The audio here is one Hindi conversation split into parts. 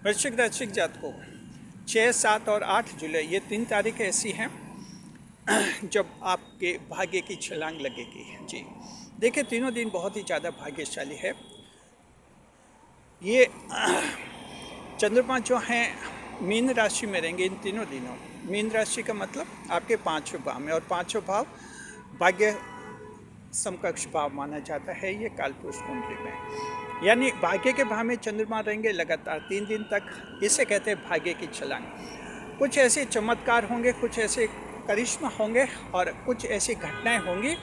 वृश्चिक राशि जातकों 6, 7 और 8 जुलाई ये 3 तारीख ऐसी हैं जब आपके भाग्य की छलांग लगेगी। जी देखिए, तीनों दिन बहुत ही ज़्यादा भाग्यशाली है। ये चंद्रमा जो हैं मीन राशि में रहेंगे इन तीनों दिनों। मीन राशि का मतलब आपके 5वें भाव में, और 5वां भाव भाग्य समकक्ष भाव माना जाता है ये कालपुरुष कुंडली में। यानी भाग्य के भाव में चंद्रमा रहेंगे लगातार 3 दिन तक। इसे कहते हैं भाग्य की छलांग। कुछ ऐसे चमत्कार होंगे, कुछ ऐसे करिश्मा होंगे और कुछ ऐसी घटनाएं होंगी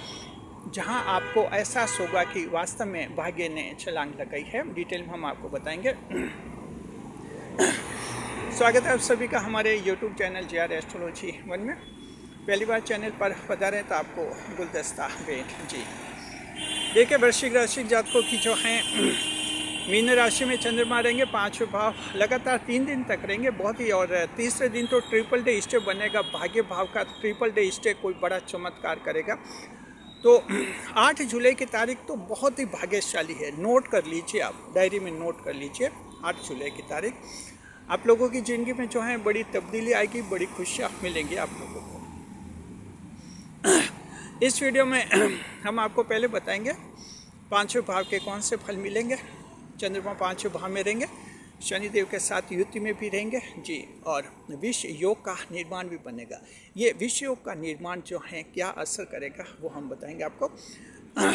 जहां आपको एहसास होगा कि वास्तव में भाग्य ने छलांग लगाई है। डिटेल में हम आपको बताएंगे। स्वागत है आप सभी का हमारे YouTube चैनल JR एस्ट्रोलॉजी 1 में। पहली बार चैनल पर पधारें तो आपको गुलदस्ता भेंट। जी देखिए, वृश्चिक राशि जातकों की जो हैं मीन राशि में चंद्रमा रहेंगे 5वें भाव, लगातार 3 दिन तक रहेंगे बहुत ही। और तीसरे दिन तो ट्रिपल डे स्टे बनेगा, भाग्य भाव का ट्रिपल डे स्टे कोई बड़ा चमत्कार करेगा। तो 8 जुलाई की तारीख तो बहुत ही भाग्यशाली है। नोट कर लीजिए, आप डायरी में नोट कर लीजिए 8 जुलाई की तारीख। आप लोगों की ज़िंदगी में जो है बड़ी तब्दीली आएगी, बड़ी खुशियाँ मिलेंगी आप लोगों को। इस वीडियो में हम आपको पहले बताएंगे 5वें भाव के कौन से फल मिलेंगे। चंद्रमा 5वें भाव में रहेंगे, शनिदेव के साथ युति में भी रहेंगे जी, और विश्व योग का निर्माण भी बनेगा। ये विश्व योग का निर्माण जो है क्या असर करेगा वो हम बताएंगे आपको।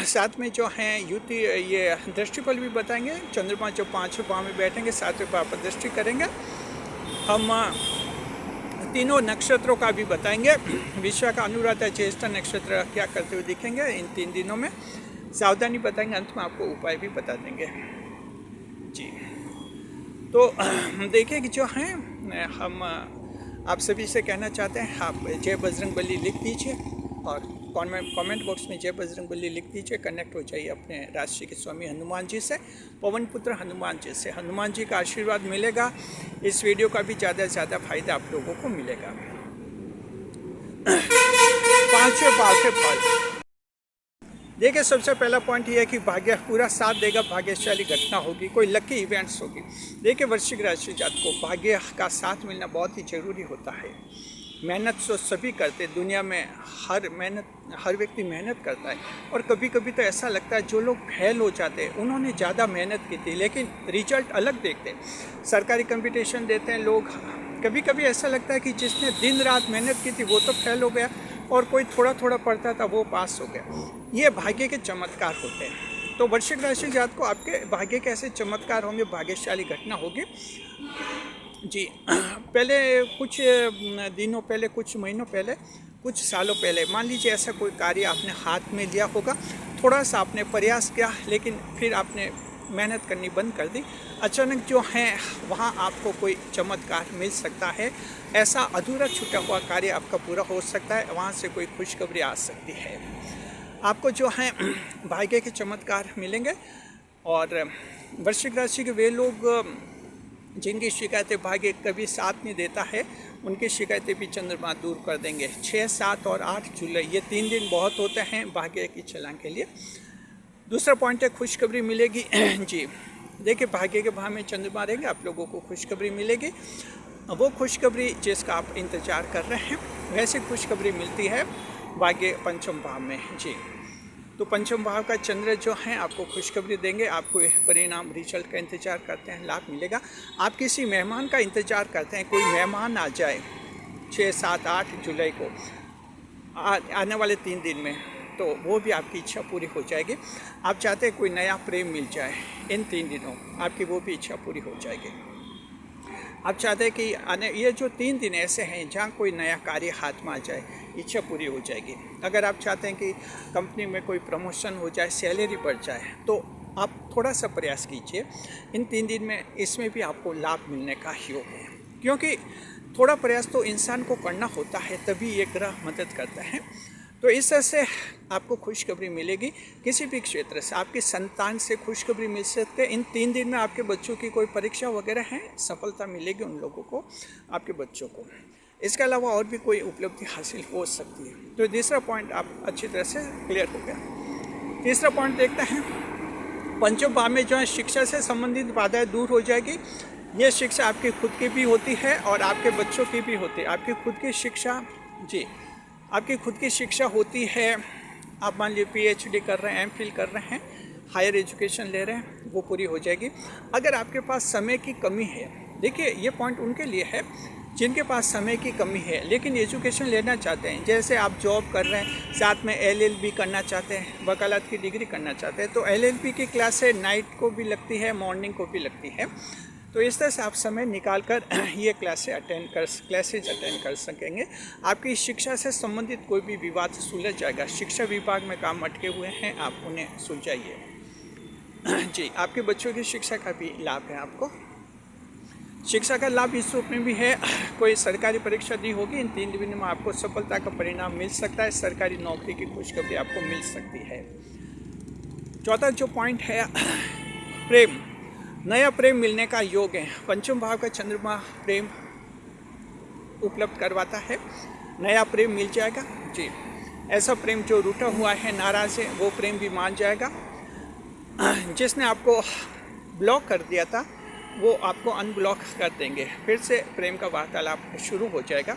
साथ में जो है युति ये दृष्टिफल भी बताएंगे। चंद्रमा जो 5वें भाव में बैठेंगे 7वें भाव पर दृष्टि करेंगे। हम तीनों नक्षत्रों का भी बताएंगे। विशाखा, अनुराधा, ज्येष्ठा नक्षत्र क्या करते हुए दिखेंगे इन 3 दिनों में, सावधानी बताएंगे। अंत में आपको उपाय भी बता देंगे जी। तो देखिए कि जो हैं हम आप सभी से कहना चाहते हैं, आप जय बजरंगबली लिख दीजिए और कमेंट बॉक्स में जय बजरंगबली लिख दीजिए। कनेक्ट हो जाइए अपने राशि के स्वामी हनुमान जी से, पवन पुत्र हनुमान जी से। हनुमान जी का आशीर्वाद मिलेगा। इस वीडियो का भी ज़्यादा से ज़्यादा फायदा आप लोगों को मिलेगा। 5वें भाव के फल देखिए, सबसे पहला पॉइंट ये है कि भाग्य पूरा साथ देगा, भाग्यशाली घटना होगी, कोई लकी इवेंट्स होगी। देखिए, वृश्चिक राशि जात को भाग्य का साथ मिलना बहुत ही ज़रूरी होता है। मेहनत तो सभी करते, दुनिया में हर व्यक्ति मेहनत करता है। और कभी कभी तो ऐसा लगता है जो लोग फेल हो जाते हैं उन्होंने ज़्यादा मेहनत की थी, लेकिन रिजल्ट अलग देखते हैं। सरकारी कंपटीशन देते हैं लोग, कभी कभी ऐसा लगता है कि जिसने दिन रात मेहनत की थी वो तो फेल हो गया, और कोई थोड़ा थोड़ा पढ़ता था वो पास हो गया। ये भाग्य के चमत्कार होते हैं। तो वृश्चिक राशि जात को आपके भाग्य के ऐसे चमत्कार होंगे, भाग्यशाली घटना होगी जी। पहले कुछ दिनों पहले, कुछ महीनों पहले, कुछ सालों पहले मान लीजिए ऐसा कोई कार्य आपने हाथ में लिया होगा, थोड़ा सा आपने प्रयास किया लेकिन फिर आपने मेहनत करनी बंद कर दी। अचानक जो है वहाँ आपको कोई चमत्कार मिल सकता है। ऐसा अधूरा छूटा हुआ कार्य आपका पूरा हो सकता है, वहाँ से कोई खुशखबरी आ सकती है। आपको जो है भाग्य के चमत्कार मिलेंगे। और वृश्चिक राशि के वे लोग जिनकी शिकायतें भाग्य कभी साथ नहीं देता है, उनकी शिकायतें भी चंद्रमा दूर कर देंगे। 6, 7 और 8 जुलाई ये 3 दिन बहुत होते हैं भाग्य की छलांग के लिए। दूसरा पॉइंट है खुशखबरी मिलेगी जी। देखिए, भाग्य के भाव में चंद्रमा रहेंगे, आप लोगों को खुशखबरी मिलेगी। वो खुशखबरी जिसका आप इंतजार कर रहे हैं, वैसे खुशखबरी मिलती है भाग्य 5वें भाव में जी। तो 5वें भाव का चंद्र जो है आपको खुशखबरी देंगे। आपको परिणाम रिजल्ट का इंतजार करते हैं, लाभ मिलेगा। आप किसी मेहमान का इंतजार करते हैं, कोई मेहमान आ जाए 6, 7, 8 जुलाई को आने वाले 3 दिन में, तो वो भी आपकी इच्छा पूरी हो जाएगी। आप चाहते हैं कोई नया प्रेम मिल जाए इन 3 दिनों, आपकी वो भी इच्छा पूरी हो जाएगी। आप चाहते हैं कि ये जो 3 दिन ऐसे हैं जहाँ कोई नया कार्य हाथ में आ जाए, इच्छा पूरी हो जाएगी। अगर आप चाहते हैं कि कंपनी में कोई प्रमोशन हो जाए, सैलरी बढ़ जाए, तो आप थोड़ा सा प्रयास कीजिए इन 3 दिन में, इसमें भी आपको लाभ मिलने का योग है। क्योंकि थोड़ा प्रयास तो इंसान को करना होता है, तभी ये ग्रह मदद करता है। तो इस तरह से आपको खुशखबरी मिलेगी। किसी भी क्षेत्र से आपकी संतान से खुशखबरी मिल सकती है। इन 3 दिन में आपके बच्चों की कोई परीक्षा वगैरह है, सफलता मिलेगी उन लोगों को, आपके बच्चों को। इसके अलावा और भी कोई उपलब्धि हासिल हो सकती है। तो तीसरा पॉइंट आप अच्छी तरह से क्लियर हो गया। तीसरा पॉइंट देखते हैं, 5वें भाव में जो है शिक्षा से संबंधित बाधाएं दूर हो जाएगी। ये शिक्षा आपकी खुद की भी होती है और आपके बच्चों की भी होती है। आपकी खुद की शिक्षा, जी, आपकी खुद की शिक्षा होती है। आप मान लीजिए पीएचडी कर रहे हैं, एमफिल कर रहे हैं, हायर एजुकेशन ले रहे हैं, वो पूरी हो जाएगी। अगर आपके पास समय की कमी है, देखिए ये पॉइंट उनके लिए है जिनके पास समय की कमी है लेकिन एजुकेशन लेना चाहते हैं। जैसे आप जॉब कर रहे हैं, साथ में एलएलबी करना चाहते हैं, वकालत की डिग्री करना चाहते हैं, तो एलएलबी की क्लासें नाइट को भी लगती है, मॉर्निंग को भी लगती है। तो इस तरह से आप समय निकाल कर ये क्लासेज अटेंड कर सकेंगे। आपकी शिक्षा से संबंधित कोई भी विवाद सुलझ जाएगा। शिक्षा विभाग में काम अटके हुए हैं, आप उन्हें सुलझाइए। जी, आपके बच्चों की शिक्षा का भी लाभ है आपको। शिक्षा का लाभ इस रूप में भी है, कोई सरकारी परीक्षा दी होगी, इन 3 दिनों में आपको सफलता का परिणाम मिल सकता है। सरकारी नौकरी की खुशखबरी आपको मिल सकती है। चौथा जो पॉइंट है, प्रेम, नया प्रेम मिलने का योग है। पंचम भाव का चंद्रमा प्रेम उपलब्ध करवाता है, नया प्रेम मिल जाएगा। जी, ऐसा प्रेम जो रूठा हुआ है, नाराज़ है, वो प्रेम भी मान जाएगा। जिसने आपको ब्लॉक कर दिया था वो आपको अनब्लॉक कर देंगे, फिर से प्रेम का वार्तालाप शुरू हो जाएगा।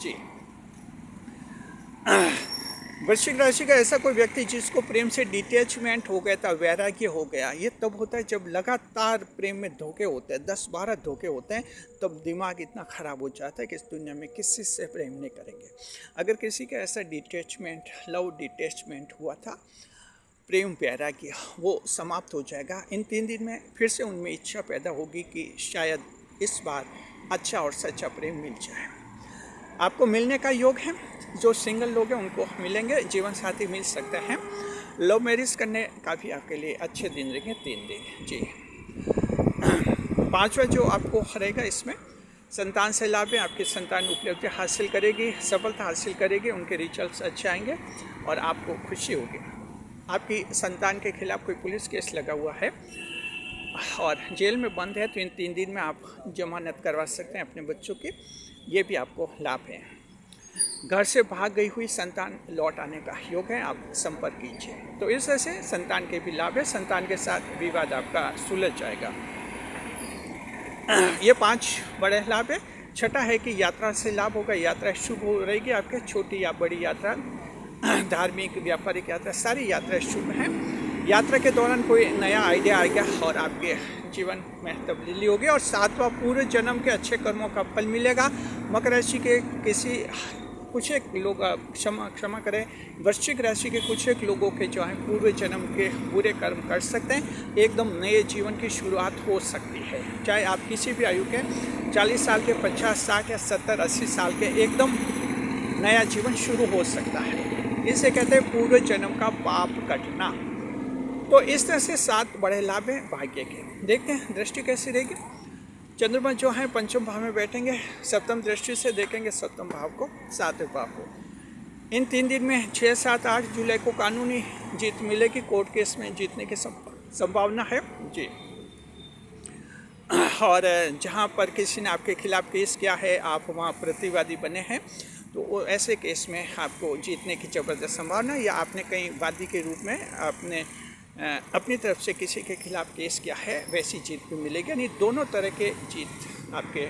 जी, वृश्चिक राशि का ऐसा कोई व्यक्ति जिसको प्रेम से डिटैचमेंट हो गया था, वैराग्य हो गया, ये तब होता है जब लगातार प्रेम में धोखे होते हैं, 10-12 धोखे होते हैं, तब दिमाग इतना ख़राब हो जाता है कि इस दुनिया में किसी से प्रेम नहीं करेंगे। अगर किसी का ऐसा डिटैचमेंट, लव डिटैचमेंट हुआ था, प्रेम वैराग्य, वो समाप्त हो जाएगा। इन 3 दिन में फिर से उनमें इच्छा पैदा होगी कि शायद इस बार अच्छा और सच्चा प्रेम मिल जाए। आपको मिलने का योग है। जो सिंगल लोग हैं उनको मिलेंगे, जीवन साथी मिल सकते हैं। लव मैरिज करने का भी आपके लिए अच्छे दिन रहेंगे, 3 दिन। जी, 5वां जो आपको रहेगा, इसमें संतान से लाभ है। आपकी संतान उपलब्धि हासिल करेगी, सफलता हासिल करेगी, उनके रिजल्ट्स अच्छे आएंगे और आपको खुशी होगी। आपकी संतान के खिलाफ कोई पुलिस केस लगा हुआ है और जेल में बंद है, तो इन 3 दिन में आप जमानत करवा सकते हैं अपने बच्चों की, ये भी आपको लाभ है। घर से भाग गई हुई संतान लौट आने का योग है, आप संपर्क कीजिए। तो इस तरह से संतान के भी लाभ है, संतान के साथ विवाद आपका सुलझ जाएगा। ये 5 बड़े लाभ है। छठा है कि यात्रा से लाभ होगा, यात्रा शुभ हो रहेगी आपके, छोटी या बड़ी यात्रा, धार्मिक, व्यापारिक यात्रा, सारी यात्रा शुभ हैं। यात्रा के दौरान कोई नया आइडिया आएगा और आपके जीवन में तब्दीली होगी। और 7वां पूर्व जन्म के अच्छे कर्मों का फल मिलेगा। मकर राशि के कुछ एक लोग, क्षमा करें, वृश्चिक राशि के कुछ एक लोगों के जो है पूर्व जन्म के बुरे कर्म कर सकते हैं। एकदम नए जीवन की शुरुआत हो सकती है, चाहे आप किसी भी आयु के, 40 साल के, 50, 60 या 70, 80 साल के, एकदम नया जीवन शुरू हो सकता है। इसे कहते हैं पूर्व जन्म का पाप कटना। तो इस तरह से 7 बड़े लाभ हैं भाग्य के। देखते हैं दृष्टि कैसी रहेगी। चंद्रमा जो है पंचम भाव में बैठेंगे, सप्तम दृष्टि से देखेंगे सप्तम भाव को, 7वें भाव को। इन 3 दिन में 6, 7, 8 जुलाई को कानूनी जीत मिलेगी, कोर्ट केस में जीतने की संभावना है। जी, और जहाँ पर किसी ने आपके खिलाफ केस किया है, आप वहाँ प्रतिवादी बने हैं, तो ऐसे केस में आपको जीतने की ज़बरदस्त संभावना है। या आपने कहीं वादी के रूप में आपने अपनी तरफ से किसी के खिलाफ केस किया है, वैसी जीत भी मिलेगी। यानी दोनों तरह के जीत आपके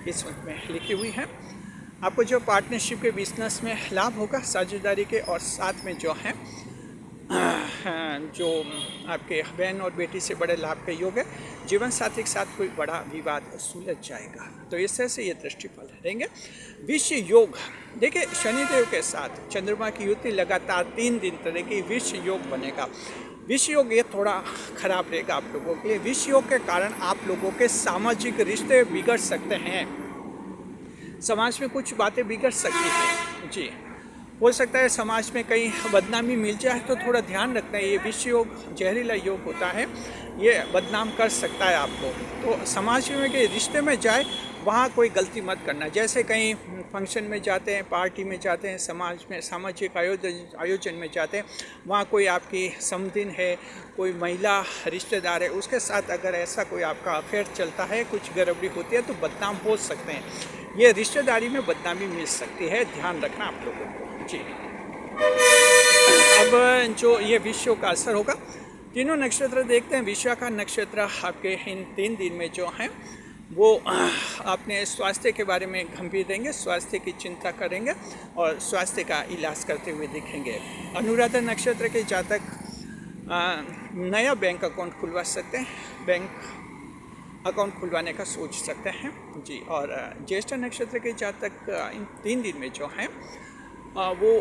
किस्मत में लिखी हुई है। आपको जो पार्टनरशिप के बिजनेस में लाभ होगा, साझेदारी के, और साथ में जो है जो आपके बहन और बेटी से बड़े लाभ का योग है। जीवन साथी के साथ कोई बड़ा विवाद सुलझ जाएगा। तो इस तरह से ये दृष्टिफल रहेंगे। विश्व योग, देखिए शनिदेव के साथ चंद्रमा की युति लगातार 3 दिन तरह की विश्व योग बनेगा। विश्व योग ये थोड़ा खराब रहेगा आप लोगों के लिए। विश्व योग के कारण आप लोगों के सामाजिक रिश्ते बिगड़ सकते हैं, समाज में कुछ बातें बिगड़ सकती हैं। जी, हो सकता है समाज में कहीं बदनामी मिल जाए, तो थोड़ा ध्यान रखना है। ये विश्व योग जहरीला योग होता है, ये बदनाम कर सकता है आपको। तो समाज में के रिश्ते में जाए, वहाँ कोई गलती मत करना। जैसे कहीं फंक्शन में जाते हैं, पार्टी में जाते हैं, समाज में सामाजिक आयोजन में जाते हैं, वहाँ कोई आपकी समधिन है, कोई महिला रिश्तेदार है, उसके साथ अगर ऐसा कोई आपका अफेयर चलता है, कुछ गड़बड़ी होती है, तो बदनाम हो सकते हैं। ये रिश्तेदारी में बदनामी मिल सकती है, ध्यान रखना आप लोगों को। जी, अब जो ये विश्व का असर होगा, तीनों नक्षत्र देखते हैं। विशाखा नक्षत्र आपके इन 3 दिन में जो है वो अपने स्वास्थ्य के बारे में गंभीर रहेंगे, स्वास्थ्य की चिंता करेंगे और स्वास्थ्य का इलाज करते हुए दिखेंगे। अनुराधा नक्षत्र के जातक नया बैंक अकाउंट खुलवा सकते हैं, बैंक अकाउंट खुलवाने का सोच सकते हैं जी। और ज्येष्ठ नक्षत्र के जातक इन 3 दिन में जो हैं वो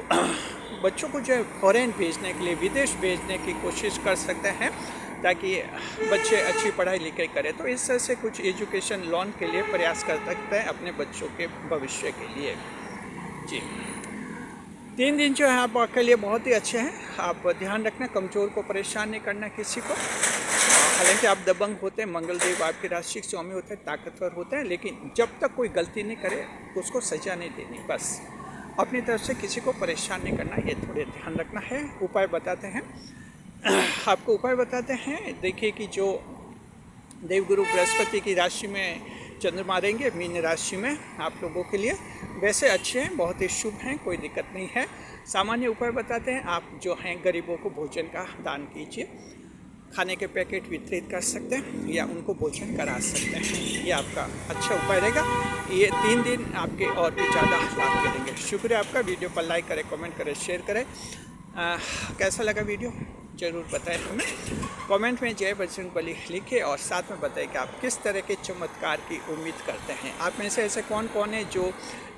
बच्चों को जो है फॉरेन भेजने के लिए, विदेश भेजने की कोशिश कर सकते हैं ताकि बच्चे अच्छी पढ़ाई लिखाई करें। तो इस तरह से कुछ एजुकेशन लोन के लिए प्रयास कर सकते हैं अपने बच्चों के भविष्य के लिए जी। 3 दिन जो है आपके लिए बहुत ही अच्छे हैं। आप ध्यान रखना, कमज़ोर को परेशान नहीं करना किसी को। हालांकि आप दबंग होते हैं, मंगलदेव आपकी राशि स्वामी होते हैं, ताकतवर होते हैं, लेकिन जब तक कोई गलती नहीं करे उसको सजा नहीं देनी, बस अपनी तरफ से किसी को परेशान नहीं करना, ये थोड़े ध्यान रखना है। उपाय बताते हैं, आपको उपाय बताते हैं। देखिए कि जो देवगुरु बृहस्पति की राशि में चंद्रमा रहेंगे, मीन राशि में, आप लोगों के लिए वैसे अच्छे हैं, बहुत ही शुभ हैं, कोई दिक्कत नहीं है। सामान्य उपाय बताते हैं, आप जो हैं गरीबों को भोजन का दान कीजिए, खाने के पैकेट वितरित कर सकते हैं या उनको भोजन करा सकते हैं, ये आपका अच्छा उपाय रहेगा। ये 3 दिन आपके और भी ज़्यादा लाभ करेंगे। शुक्रिया आपका। वीडियो पर लाइक करें, कमेंट करें, शेयर करें। कैसा लगा वीडियो ज़रूर बताएं हमें। कमेंट में जय बजरंगबली लिखें और साथ में बताएं कि आप किस तरह के चमत्कार की उम्मीद करते हैं। आप में से ऐसे कौन कौन है जो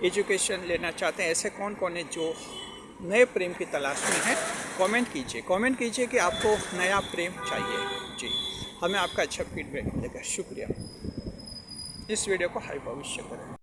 एजुकेशन लेना चाहते हैं, ऐसे कौन कौन है जो नए प्रेम की तलाश में है। कमेंट कीजिए कि आपको नया प्रेम चाहिए जी। हमें आपका अच्छा फीडबैक मिलेगा। शुक्रिया। इस वीडियो को हाई भविष्य करें।